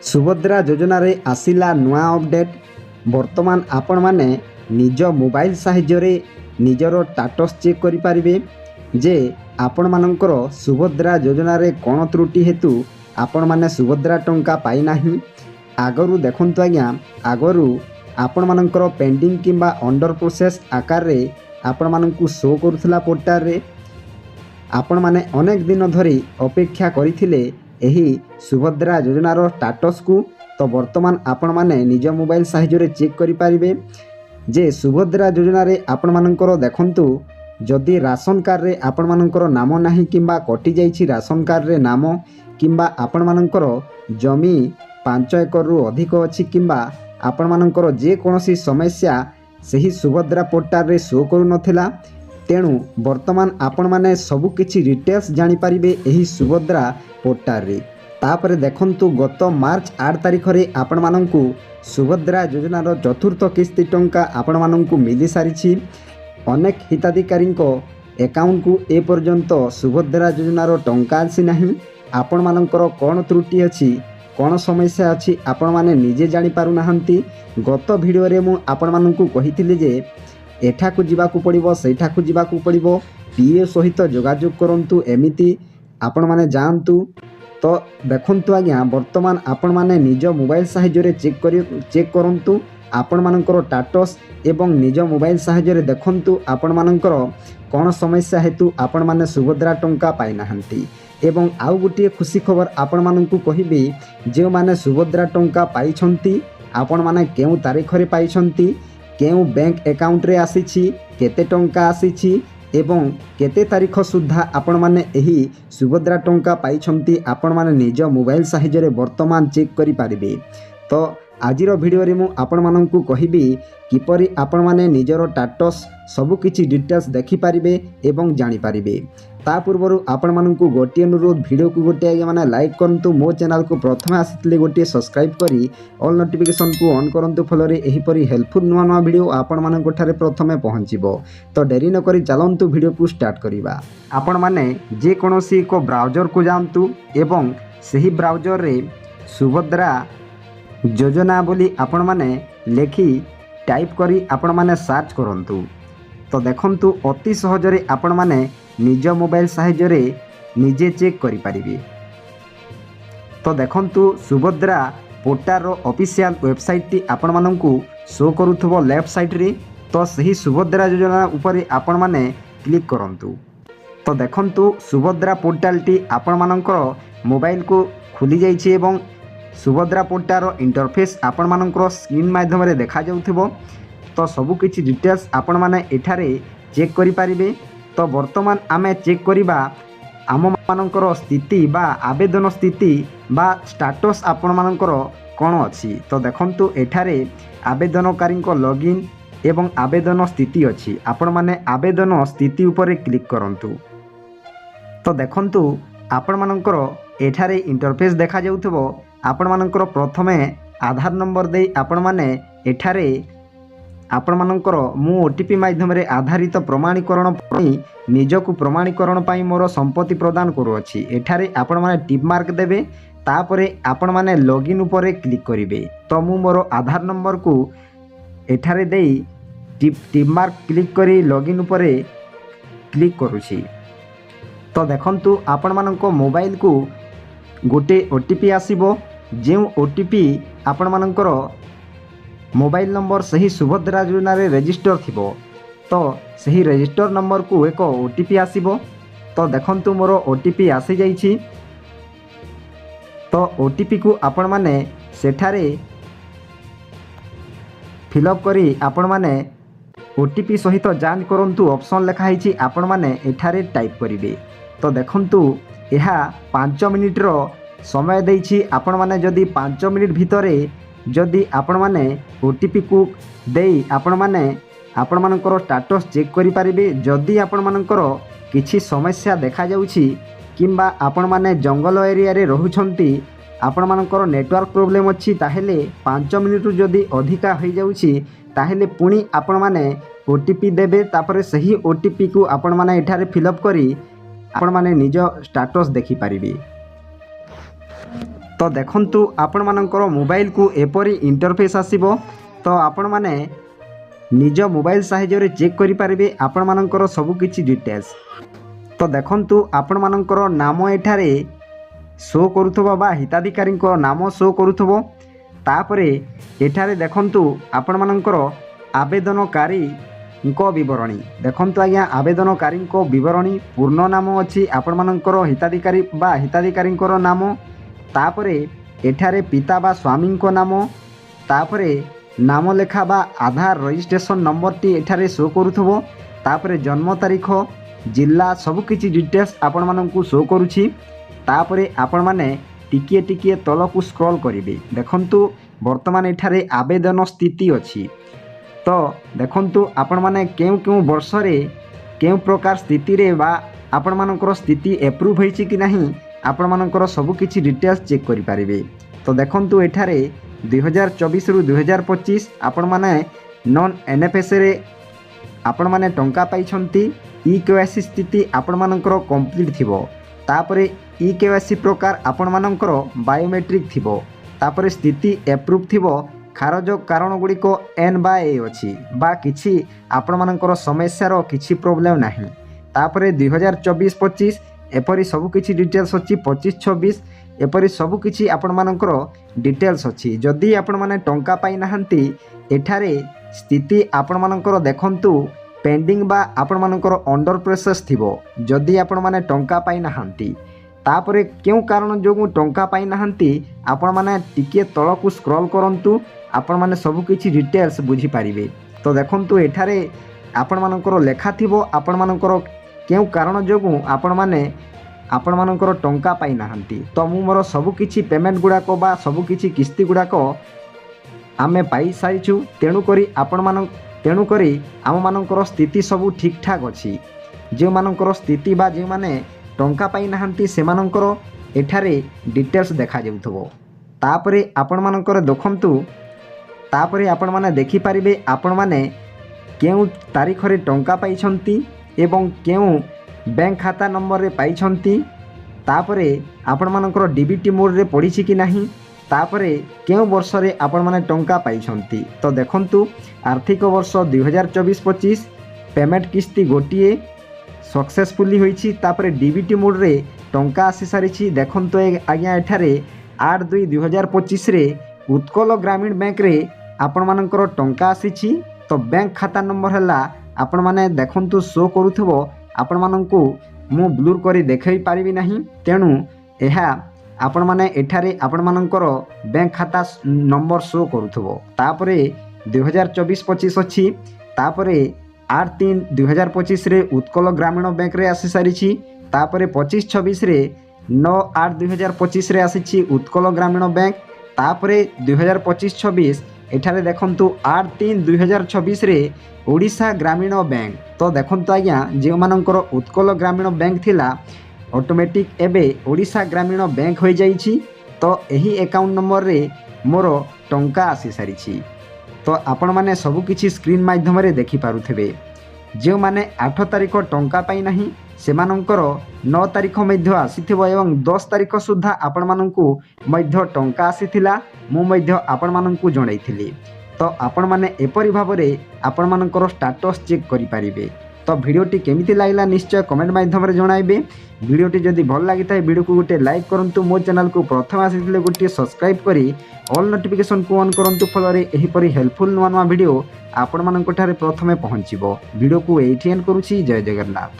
सुभद्रा योजन आसिला नुआ अपडेट। वर्तमान आपण माने निज मोबाइल साहाय्य निजर स्टेटस चेक करें जे आपण मानकर सुभद्रा योजन कौन त्रुटि हेतु आपण माने सुभद्रा टंका पाई नाही। आगरू देखंतु आज्ञा आगरू आपण मानकर पेंडिंग किंबा अंडर प्रोसेस आकार रे आपण मानकु शो करुथला पोर्टाल रे आपण माने अनेक दिन धरी अपेक्षा करिथिले एही सुभद्रा योजनार स्टेटस को। तो वर्तमान आपण माने निज मोबाइल साहाय्य चेक करि पारिबे जे सुभद्रा योजना रे आपण मानकर देखंतु जदि राशन कार्ड रे आपण मानकर नाम नाही किंबा कटि जाइछि राशन कार्ड रे नाम किंबा आपण मानकर जमी 5 एकर रु अधिक अछि किंबा आपण मानकर जे कोनोसी समस्या सही सुभद्रा पोर्टाल रे शो करू नथिला। तेणु वर्तमान आपण माने सबु किछि डिटेल्स जानि पारिबे एही सुभद्रा पोर्टाल रे। तापरे देखंतु गत मार्च 8 तारिख रे आपण माननकु सुभद्रा योजनार चतुर्थ किस्ती टंका आपण माननकु मिली सारिछि। अनेक हिताधिकारी एकाउंट को ए पर्यंत सुभद्रा योजनार टंका आसी नाही। आपण मानकर कौन त्रुटि अछि कौन समस्या अछि आपण माने निजे जानि पारु नाहंती। गत वीडियो रे मु आपण माननकु कहिथिले जे एठाकु जिबाकु पड़िबो सेठाकु जिबाकु पड़िबो पीए सहित जोगाजोग करंतु एमिति आपण माने जानतु। तो देखंतु आज्ञा वर्तमान आपण माने निज मोबाइल साहाय्य चेक करंतु आपण मानकर स्टेटस एवं निज मोबाइल साहाय्य देखंतु आपण मानकर कौन समस्या हेतु आपण माने सुभद्रा टंका पाई नाहंती। एवं आउ गोटे खुशी खबर आपण माननकु कहिबे जे माने सुभद्रा टंका पाई छंती आपण माने केउ तारीख रे पाई छंती केउ बैंक अकाउंट रे आसीछि केते टंका आसीछि एवं केते तारीख सुद्धा आपण माने एही सुभद्रा टंका पाई छंती आपण माने निज मोबाइल साहाय्य वर्तमान चेक करि पारिबे। तो आजिर वीडियो रे मु आपण माननकु कहिबी किपरि आपण माने निजर स्टेटस सबु किछि डिटेल्स देखि पारिबे एवं जानि पारिबे। ता पूर्वरु आपण माननकु गोटे अनुरोध वीडियो को गोटे आगे माने लाइक करंतु मो चैनल को प्रथम आसितले गोटे सब्सक्राइब करी ऑल नोटिफिकेशन को ऑन करंतु फलरे एही परि हेल्पफुल नुवा नुवा वीडियो आपण माननकु ठारे प्रथमे पहुंचीबो। तो देरी न करी चलंतु वीडियो को स्टार्ट करिबा। आपण माने जे कोनोसी को ब्राउजर को जानतु एवं सही ब्राउजर रे सुभद्रा योजना बोली आपण माने लेखि टाइप करी आपण माने सर्च करंतु। तो देखंतु अति सहजरे आपण माने निज मोबाइल साहाय्य रे निजे चेक करि पारिबे। तो देखंतु सुभद्रा पोर्टाल रो ऑफिशियल वेबसाइट टी आपण माननकु शो करूथबो लेफ्ट साइड रे। तो सही सुभद्रा योजना ऊपर आपण माने क्लिक करंतु। तो देखंतु सुभद्रा पोर्टाल टी आपण मानकर मोबाइल को खुली जाइछि एवं सुभद्रा पोर्टाल रो इंटरफेस आपण मानकर स्क्रीन माध्यम रे देखा जाउथबो। तो सबु किछि डिटेल्स आपण माने एठारे चेक करि पारिबे। तो वर्तमान आमे चेक करिबा आम मानकर स्थिति बा आवेदन स्थिति बा स्टेटस आपण मानकर कोन अछि। तो देखंतु एठारे आवेदनकारी को लॉगिन एवं आवेदन स्थिति अछि। आपण माने आवेदन स्थिति ऊपर क्लिक करंतु। तो देखंतु आपण मानकर एठारे इंटरफेस देखा जाउथबो। आपण मानकर प्रथमे आधार नंबर दे आपण माने एठारे आपण मानकर मु ओटीपी माध्यम रे आधारित प्रमाणीकरण पई निजकु प्रमाणीकरण पई मोर संपत्ति प्रदान करू अछि। एठारे आपण माने टिक मार्क देबे तापरे आपण माने लॉगिन ऊपर क्लिक करिवे। तो मु मोर आधार नंबर को एठारे देई टिक मार्क क्लिक करी लॉगिन ऊपर क्लिक करूछि। तो देखंतु आपण मानको मोबाइल को गोटे ओटीपी आसीबो जे ओटीपी आपण मानकर मोबाइल नंबर सही सुभद्रा योजना रे रजिस्टर थिबो। तो सही रजिस्टर नंबर को एक ओटीपी आसीबो। तो देखंतु मोर ओटीपी आसी जाइछि। तो ओटीपी को आपण माने सेठारे फिलअप करी आपण माने ओटीपी सहित जांच करंतु ऑप्शन लेखा हिछि आपण माने एठारे टाइप करिवे। तो देखंतु एहा 5 मिनिट रो समय देइछि। आपण माने जदि 5 मिनिट भितरे जदि आपण माने ओटीपी को देई आपण माने आपण मानकर स्टेटस चेक करि पारिबे। जदि आपण मानकर किछि समस्या देखा जाउछि किंबा आपण माने जंगल एरिया रे रहुछंती आपण मानकर नेटवर्क प्रॉब्लम अछि ताहेले 5 मिनिट रु जदि अधिका होई जाउछि ताहेले पुणी आपण माने ओटीपी देबे। तापरे सही ओटीपी को आपण माने एठारे फिलअप करी आपण माने निज स्टेटस देखि पारिबे। तो देखंतु आपण मानकर मोबाइल को एपरी इंटरफेस आसीबो। तो आपण माने निज मोबाइल साहाय्य चेक करि परिबे आपण मानकर सब किछि डिटेल्स। तो देखंतु आपण मानकर नाम एठारे शो करुथबो बा हिताधिकारी नाम शो करुथबो। तापरे एठारे देखंतु आपण मानकर आवेदनकारी विवरणी देखंतु आज्ञा आवेदनकारी विवरणी पूर्ण नाम अछि आपण मानकर हिताधिकारी बा हिताधिकारी नाम। तापरे एठारे पिता बा स्वामी नाम। तापरे नाम लेखा बा आधार रजिस्ट्रेशन नंबर टी एठारे शो करुथबो। तापरे जन्म तारीख जिला सब किछि डिटेल्स आपण मानकु शो करूछि। तापरे आपण माने टिकिए टिकिए तलकु स्क्रॉल करिवे। देखंतु वर्तमान एठारे आवेदन स्थिति अछि। तो देखंतु आपण माने केउ केउ वर्ष रे केउ प्रकार स्थिति रे बा आपण मानकर स्थिति एप्रूव होईछि कि नहीं आपण मानकर सब किछि डिटेल्स चेक करि परिबे। तो देखंतु एठारे 2024 रु 2025 आपण माने नॉन एनएफएस रे आपण माने टंका पाइछंती। ई केवाईसी स्थिति आपण मानकर कंप्लीट थिबो। तापरे ई केवाईसी प्रकार आपण मानकर बायोमेट्रिक थिबो। तापरे स्थिति एप्रूव थिबो। खारज कारण गुड़िक N/A अछि बा किछि आपण मानकर समस्यार किछि प्रॉब्लम नाही। तापरे 2024-25 एपरी सब किछि डिटेल्स अछि। 25-26 एपरी सब किछि आपण मानकर डिटेल्स अछि। जदि आपण माने टंका पाई नाहंती एठारे स्थिति आपण मानकर देखंतु पेंडिंग बा आपण मानकर अंडर प्रोसेस थिबो। जदि आपण माने टंका पाई नाहंती तापरे केउ कारण जोगु टंका पाई नाहंती आपण माने टिके तळकु स्क्रॉल करंतु आपण माने सब किछि डिटेल्स बुझी पारिबे। तो देखंतु एठारे आपण मानकर लेखा थिबो आपण मानकर केउ कारण जोगु आपण मानकर टंका पाई नाहंती। तो मु मोर सब किछि पेमेंट गुडाको बा सब किछि किस्ती गुडाको आमे पाई सारिछु। तेणु करी आम मानकर स्थिति सब ठीक ठाक अछि। जे मानकर स्थिति बा जे माने टंका पाई नाहंती से मानकर एठारे डिटेल्स देखा जाउथबो। तापरे आपण मानकर देखंतु तापरे आपण माने देखि परिबे आपण माने केउ तारीख रे टंका पाइछंती एवं केउ बैंक खाता नंबर रे पाइछंती। तापरे आपण मानकर डीबीटी मोड रे पड़िछि कि नाही। तापरे केउ वर्ष रे आपण माने टंका पाइछंती। तो देखंतु आर्थिक वर्ष 2024-25 पेमेंट किस्ती गोटिए सक्सेसफुली होईछि। तापरे डीबीटी मोड रे टंका आसी सारिछि। देखंतु आज्ञा एठारे 8/2/2025 रे उत्कल ग्रामीण बैंक रे आपण मानकर टंका आसीछि। तो बैंक खाता नंबर हला आपण माने देखंतु शो करूथबो। आपण मानकु मु ब्लूर करी देखै पारिबि नाही। तेणु एहा आपण माने एठारे आपण मानकर बैंक खाता नंबर शो करूथबो। तापरे 2024-25 अछि। तापरे 8/3/2025 रे उत्कल ग्रामीण बैंक रे आसी सारिछि। तापरे 25-26 रे 9/8/2025 रे आसीछि उत्कल ग्रामीण बैंक। तापरे 2025-26 एठारे देखंतु 8/3/2026 रे ओडिशा ग्रामीण बैंक। तो देखंतु आज्ञा जे मानकर उत्कल ग्रामीण बैंक थिला ऑटोमेटिक एबे ओडिशा ग्रामीण बैंक हो जाइछि। तो एही अकाउंट नंबर रे मोर टंका आसी सारिछि। तो आपण माने सब किछि स्क्रीन माध्यम रे देखि पारुथबे। जे माने 8 तारिख टंका पाई नाही सेमानंकर 9 तारिख मध्य आसीथिबो एवं 10 तारिख सुद्धा आपण मानंकु मध्य टंका आसीथिला। मु मध्य आपण मानंकु जणाइथिली। तो आपण माने एपरि भाबरे आपण मानंकर स्टेटस चेक करि पारिबे। तो भिडियोटी केमिति लागला निश्चय कमेंट माध्यम रे जणाइबे। भिडियोटी जदि भल लागिथाय भिडियो को गोटे लाइक करंतु। मो चैनल को प्रथम आसीथिले गोटे सब्सक्राइब करी ऑल नोटिफिकेशन को ऑन करंतु। फलरे एही परि हेल्पफुल नुवा नुवा भिडियो आपण मानंक ठारे प्रथमे पहुंचीबो। भिडियो को एठी एंड करूची। जय जगन्नाथ।